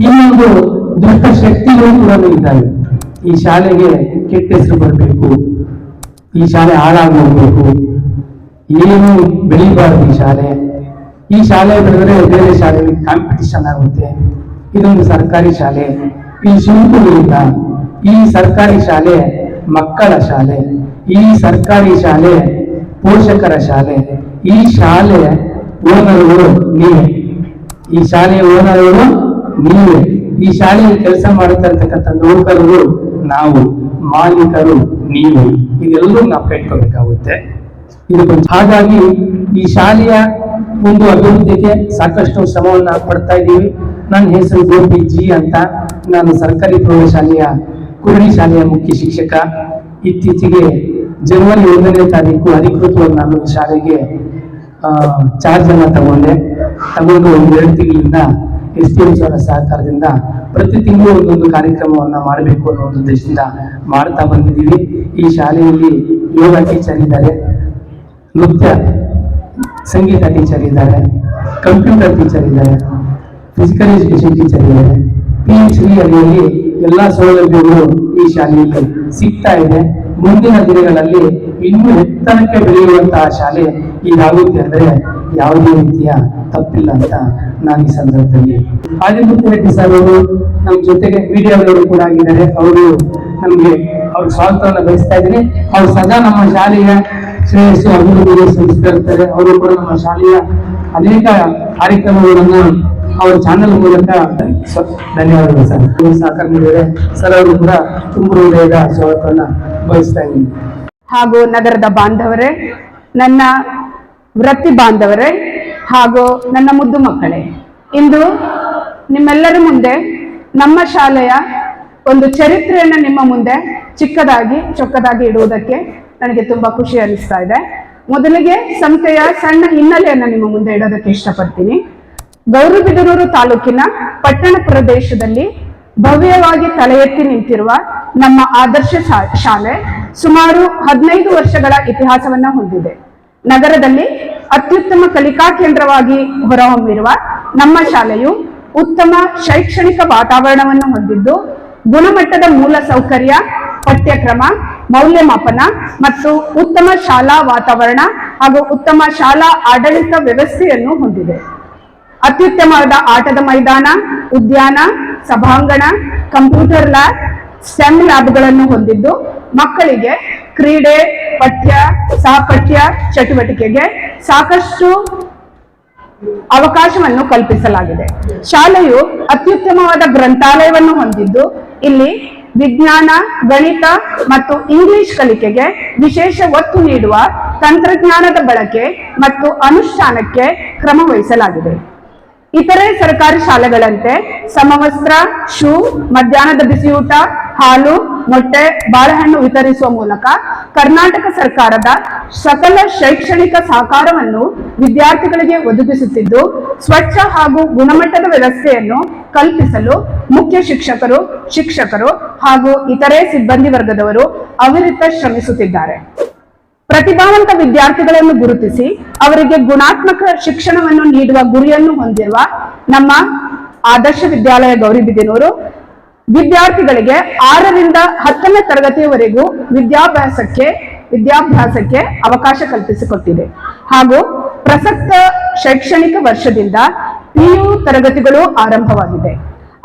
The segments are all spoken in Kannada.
ಇನ್ನೊಂದು ದುಷ್ಟ ಶಕ್ತಿಗಳು ಕೂಡ ಇದ್ದಾವೆ. ಈ ಶಾಲೆಗೆ ಕೆಟ್ಟ ಹೆಸರು ಬರಬೇಕು, ಈ ಶಾಲೆ ಹಾಳಾಗಿ ಹೋಗ್ಬೇಕು, ಏನು ಬೆಳಿಬಾರ್ದು ಈ ಶಾಲೆ ಬೆಳೆದ್ರೆ ಬೇರೆ ಶಾಲೆಯಲ್ಲಿ ಕಾಂಪಿಟಿಷನ್ ಆಗುತ್ತೆ. ಇದೊಂದು ಸರ್ಕಾರಿ ಶಾಲೆ, ಈ ಶುಲ್ಕಗಳಿಲ್ಲ. ಈ ಸರ್ಕಾರಿ ಶಾಲೆ ಮಕ್ಕಳ ಶಾಲೆ, ಈ ಸರ್ಕಾರಿ ಶಾಲೆ ಪೋಷಕರ ಶಾಲೆ, ಈ ಶಾಲೆ ಓನರ್ಗಳು ನೀವೇ, ಈ ಶಾಲೆಯ ಓನರ್ಗಳು ನೀವೇ, ಈ ಶಾಲೆಯಲ್ಲಿ ಕೆಲಸ ಮಾಡುತ್ತಾ ಇರ್ತಕ್ಕಂಥ ನೌಕರರು ನಾವು, ಮಾಲೀಕರು ನೀವು. ಇದೆಲ್ಲರೂ ನಾವು ಕಟ್ಕೋಬೇಕಾಗುತ್ತೆ. ಹಾಗಾಗಿ ಈ ಶಾಲೆಯ ಒಂದು ಅಭಿವೃದ್ಧಿಗೆ ಸಾಕಷ್ಟು ಶ್ರಮವನ್ನ ಪಡ್ತಾ ಇದ್ದೀವಿ. ನನ್ನ ಹೆಸರು ಗೋಪಿ ಜಿ ಅಂತ. ನಾನು ಸರ್ಕಾರಿ ಪ್ರೌಢಶಾಲೆಯ ಕುರುಡಿ ಶಾಲೆಯ ಮುಖ್ಯ ಶಿಕ್ಷಕ. ಇತ್ತೀಚೆಗೆ ಜನವರಿ 1ನೇ ತಾರೀಕು ಅಧಿಕೃತವಾಗಿ ನಾನು ಈ ಶಾಲೆಗೆ ಚಾರ್ಜ್ ಅನ್ನ ತಗೊಂಡು 2 ತಿಂಗಳಿಂದ SDM ಅವರ ಸಹಕಾರದಿಂದ ಪ್ರತಿ ತಿಂಗಳು ಒಂದೊಂದು ಕಾರ್ಯಕ್ರಮವನ್ನ ಮಾಡಬೇಕು ಅನ್ನೋ ಒಂದು ಉದ್ದೇಶದಿಂದ ಮಾಡ್ತಾ ಬಂದಿದ್ದೀವಿ. ಈ ಶಾಲೆಯಲ್ಲಿ ಯೋಗ ಟೀಚರ್ ಇದ್ದಾರೆ, ನೃತ್ಯ ಸಂಗೀತ ಟೀಚರ್ ಇದ್ದಾರೆ, ಕಂಪ್ಯೂಟರ್ ಟೀಚರ್ ಇದ್ದಾರೆ, ಫಿಸಿಕಲ್ ಎಜುಕೇಶನ್ ಟೀಚರ್ ಇದ್ದಾರೆ. PhD ಅಡಿಯಲ್ಲಿ ಎಲ್ಲಾ ಸೌಲಭ್ಯಗಳು ಈ ಶಾಲೆಯಲ್ಲಿ ಸಿಗ್ತಾ ಇದೆ. ಮುಂದಿನ ದಿನಗಳಲ್ಲಿ ಇನ್ನೂ ಎತ್ತರಕ್ಕೆ ಬೆಳೆಯುವಂತಹ ಶಾಲೆ ಇದಾಗುತ್ತೆ ಅಂದ್ರೆ ಯಾವುದೇ ರೀತಿಯ ತಪ್ಪಿಲ್ಲ ಅಂತ ನಾನು ಈ ಸಂದರ್ಭದಲ್ಲಿ ಆದಿತ್ಯ ರೆಡ್ಡಿ ಸರ್ ಅವರು ನಮ್ಮ ಜೊತೆಗೆ ಮೀಡಿಯಾದವರು ಕೂಡ ಆಗಿದ್ದಾರೆ. ಅವರು ನಮಗೆ ಅವ್ರ ಸ್ವಾಗತವನ್ನು ಬಯಸ್ತಾ ಇದ್ದೀನಿ. ಅವ್ರು ಸದಾ ನಮ್ಮ ಶಾಲೆಯ ಶ್ರೇಯಸ್ಸು ಅಭಿವೃದ್ಧಿಗೆ ಶ್ರಮಿಸ್ತಾ ಅವರು ಕೂಡ ನಮ್ಮ ಶಾಲೆಯ ಅನೇಕ ಕಾರ್ಯಕ್ರಮಗಳನ್ನು ಅವರ ಚಾನೆಲ್ ಮೂಲಕ ಧನ್ಯವಾದಗಳು ಸರ್. ಸಹಕಾರ ನೀಡಿದರೆ ಸರ್ ಅವರು ಕೂಡ ತುಂಬ ಹೃದಯದ ಸ್ವಾಗತವನ್ನ ಬಯಸ್ತಾ ಇದ್ದೀನಿ. ಹಾಗೂ ನಗರದ ಬಾಂಧವರೇ, ನನ್ನ ವೃತ್ತಿ ಬಾಂಧವರೇ ಹಾಗೂ ನನ್ನ ಮುದ್ದು ಮಕ್ಕಳೇ, ಇಂದು ನಿಮ್ಮೆಲ್ಲರ ಮುಂದೆ ನಮ್ಮ ಶಾಲೆಯ ಒಂದು ಚರಿತ್ರೆಯನ್ನು ನಿಮ್ಮ ಮುಂದೆ ಚಿಕ್ಕದಾಗಿ ಚೊಕ್ಕದಾಗಿ ಇಡುವುದಕ್ಕೆ ನನಗೆ ತುಂಬಾ ಖುಷಿ ಅನಿಸ್ತಾ ಇದೆ. ಮೊದಲಿಗೆ ಸಂಸ್ಥೆಯ ಸಣ್ಣ ಹಿನ್ನೆಲೆಯನ್ನು ನಿಮ್ಮ ಮುಂದೆ ಇಡೋದಕ್ಕೆ ಇಷ್ಟಪಡ್ತೀನಿ. ಗೌರಿಬಿದನೂರು ತಾಲೂಕಿನ ಪಟ್ಟಣ ಪ್ರದೇಶದಲ್ಲಿ ಭವ್ಯವಾಗಿ ತಲೆ ಎತ್ತಿ ನಿಂತಿರುವ ನಮ್ಮ ಆದರ್ಶ ಶಾಲೆ ಸುಮಾರು 15 ವರ್ಷಗಳ ಇತಿಹಾಸವನ್ನ ಹೊಂದಿದೆ. ನಗರದಲ್ಲಿ ಅತ್ಯುತ್ತಮ ಕಲಿಕಾ ಕೇಂದ್ರವಾಗಿ ಹೊರಹೊಮ್ಮಿರುವ ನಮ್ಮ ಶಾಲೆಯು ಉತ್ತಮ ಶೈಕ್ಷಣಿಕ ವಾತಾವರಣವನ್ನು ಹೊಂದಿದ್ದು, ಗುಣಮಟ್ಟದ ಮೂಲ ಸೌಕರ್ಯ, ಪಠ್ಯಕ್ರಮ, ಮೌಲ್ಯಮಾಪನ ಮತ್ತು ಉತ್ತಮ ಶಾಲಾ ವಾತಾವರಣ ಹಾಗೂ ಉತ್ತಮ ಶಾಲಾ ಆಡಳಿತ ವ್ಯವಸ್ಥೆಯನ್ನು ಹೊಂದಿದೆ. ಅತ್ಯುತ್ತಮವಾದ ಆಟದ ಮೈದಾನ, ಉದ್ಯಾನ, ಸಭಾಂಗಣ, ಕಂಪ್ಯೂಟರ್ ಲ್ಯಾಬ್, ಸ್ಟೆಮ್ ಲ್ಯಾಬ್ಗಳನ್ನು ಹೊಂದಿದ್ದು ಮಕ್ಕಳಿಗೆ ಕ್ರೀಡೆ, ಪಠ್ಯ, ಸಹಪಠ್ಯ ಚಟುವಟಿಕೆಗೆ ಸಾಕಷ್ಟು ಅವಕಾಶವನ್ನು ಕಲ್ಪಿಸಲಾಗಿದೆ. ಶಾಲೆಯು ಅತ್ಯುತ್ತಮವಾದ ಗ್ರಂಥಾಲಯವನ್ನು ಹೊಂದಿದ್ದು ಇಲ್ಲಿ ವಿಜ್ಞಾನ, ಗಣಿತ ಮತ್ತು ಇಂಗ್ಲಿಷ್ ಕಲಿಕೆಗೆ ವಿಶೇಷ ಒತ್ತು ನೀಡುವ ತಂತ್ರಜ್ಞಾನದ ಬಳಕೆ ಮತ್ತು ಅನುಷ್ಠಾನಕ್ಕೆ ಕ್ರಮ ವಹಿಸಲಾಗಿದೆ. ಇತರೆ ಸರ್ಕಾರಿ ಶಾಲೆಗಳಂತೆ ಸಮವಸ್ತ್ರ, ಶೂ, ಮಧ್ಯಾಹ್ನದ ಬಿಸಿಯೂಟ, ಹಾಲು, ಮೊಟ್ಟೆ, ಬಾಳೆಹಣ್ಣು ವಿತರಿಸುವ ಮೂಲಕ ಕರ್ನಾಟಕ ಸರ್ಕಾರದ ಸಕಲ ಶೈಕ್ಷಣಿಕ ಸಹಕಾರವನ್ನು ವಿದ್ಯಾರ್ಥಿಗಳಿಗೆ ಒದಗಿಸುತ್ತಿದ್ದು, ಸ್ವಚ್ಛ ಹಾಗೂ ಗುಣಮಟ್ಟದ ವ್ಯವಸ್ಥೆಯನ್ನು ಕಲ್ಪಿಸಲು ಮುಖ್ಯ ಶಿಕ್ಷಕರು ಹಾಗೂ ಇತರೆ ಸಿಬ್ಬಂದಿ ವರ್ಗದವರು ಅವಿರತ ಶ್ರಮಿಸುತ್ತಿದ್ದಾರೆ. ಪ್ರತಿಭಾವಂತ ವಿದ್ಯಾರ್ಥಿಗಳನ್ನು ಗುರುತಿಸಿ ಅವರಿಗೆ ಗುಣಾತ್ಮಕ ಶಿಕ್ಷಣವನ್ನು ನೀಡುವ ಗುರಿಯನ್ನು ಹೊಂದಿರುವ ನಮ್ಮ ಆದರ್ಶ ವಿದ್ಯಾಲಯ ಗೌರಿಬಿದನೂರು ವಿದ್ಯಾರ್ಥಿಗಳಿಗೆ 6ರಿಂದ 10ನೇ ತರಗತಿಯವರೆಗೂ ವಿದ್ಯಾಭ್ಯಾಸಕ್ಕೆ ಅವಕಾಶ ಕಲ್ಪಿಸಿಕೊಟ್ಟಿದೆ ಹಾಗೂ ಪ್ರಸಕ್ತ ಶೈಕ್ಷಣಿಕ ವರ್ಷದಿಂದ PU ತರಗತಿಗಳು ಆರಂಭವಾಗಿದೆ.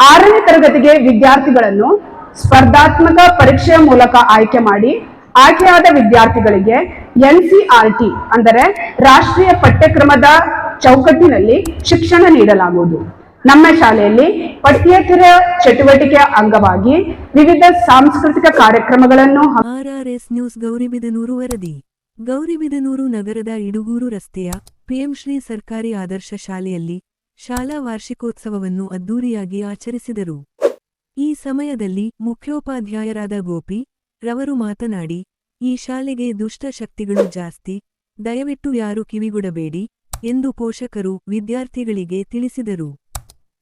6ನೇ ತರಗತಿಗೆ ವಿದ್ಯಾರ್ಥಿಗಳನ್ನು ಸ್ಪರ್ಧಾತ್ಮಕ ಪರೀಕ್ಷೆಯ ಮೂಲಕ ಆಯ್ಕೆ ಮಾಡಿ ಆಯ್ಕೆಯಾದ ವಿದ್ಯಾರ್ಥಿಗಳಿಗೆ NCERT ಅಂದರೆ ರಾಷ್ಟ್ರೀಯ ಪಠ್ಯಕ್ರಮದ ಚೌಕಟ್ಟಿನಲ್ಲಿ ಶಿಕ್ಷಣ ನೀಡಲಾಗುವುದು. ನಮ್ಮ ಶಾಲೆಯಲ್ಲಿ ಪಠ್ಯೇತರ ಚಟುವಟಿಕೆಯ ಅಂಗವಾಗಿ ವಿವಿಧ ಸಾಂಸ್ಕೃತಿಕ ಕಾರ್ಯಕ್ರಮಗಳನ್ನು RRS ನ್ಯೂಸ್ ಗೌರಿಬಿದನೂರು ವರದಿ. ಗೌರಿಬಿದನೂರು ನಗರದ ಇಡುಗೂರು ರಸ್ತೆಯ PM ಶ್ರೀ ಸರ್ಕಾರಿ ಆದರ್ಶ ಶಾಲೆಯಲ್ಲಿ ಶಾಲಾ ವಾರ್ಷಿಕೋತ್ಸವವನ್ನು ಅದ್ದೂರಿಯಾಗಿ ಆಚರಿಸಿದರು. ಈ ಸಮಯದಲ್ಲಿ ಮುಖ್ಯೋಪಾಧ್ಯಾಯರಾದ ಗೋಪಿ ರವರು ಮಾತನಾಡಿ, ಈ ಶಾಲೆಗೆ ದುಷ್ಟ ಶಕ್ತಿಗಳು ಜಾಸ್ತಿ, ದಯವಿಟ್ಟು ಯಾರು ಕಿವಿಗೊಡಬೇಡಿ ಎಂದು ಪೋಷಕರು ವಿದ್ಯಾರ್ಥಿಗಳಿಗೆ ತಿಳಿಸಿದರು.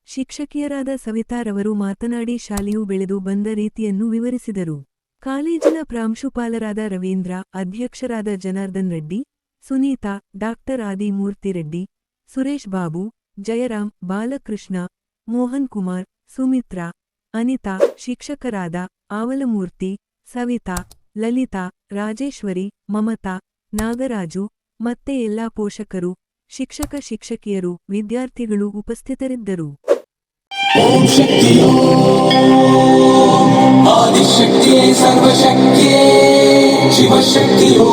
ಶಿಕ್ಷಕಿಯರಾದ ಸವಿತಾರವರು ಮಾತನಾಡಿ ಶಾಲೆಯು ಬೆಳೆದು ಬಂದ ರೀತಿಯನ್ನು ವಿವರಿಸಿದರು. ಕಾಲೇಜಿನ ಪ್ರಾಂಶುಪಾಲರಾದ ರವೀಂದ್ರ, ಅಧ್ಯಕ್ಷರಾದ ಜನಾರ್ದನ್ ರೆಡ್ಡಿ, ಸುನೀತಾ, ಡಾಕ್ಟರ್ ಆದಿಮೂರ್ತಿ ರೆಡ್ಡಿ, ಸುರೇಶ್ ಬಾಬು, ಜಯರಾಮ್, ಬಾಲಕೃಷ್ಣ, ಮೋಹನ್ ಕುಮಾರ್, ಸುಮಿತ್ರಾ, ಅನಿತಾ, ಶಿಕ್ಷಕರಾದ ಆವಲಮೂರ್ತಿ, ಸವಿತಾ, ಲಲಿತಾ, ರಾಜೇಶ್ವರಿ, ಮಮತಾ, ನಾಗರಾಜು ಮತ್ತೆ ಎಲ್ಲಾ ಪೋಷಕರು, ಶಿಕ್ಷಕ ಶಿಕ್ಷಕಿಯರು, ವಿದ್ಯಾರ್ಥಿಗಳು ಉಪಸ್ಥಿತರಿದ್ದರು. ಓಂ ಶಕ್ತಿ ಆದಿಶಕ್ತಿಯೇ ಸರ್ವಶಕ್ತಿಯೇ ಶಿವಶಕ್ತಿಯೋ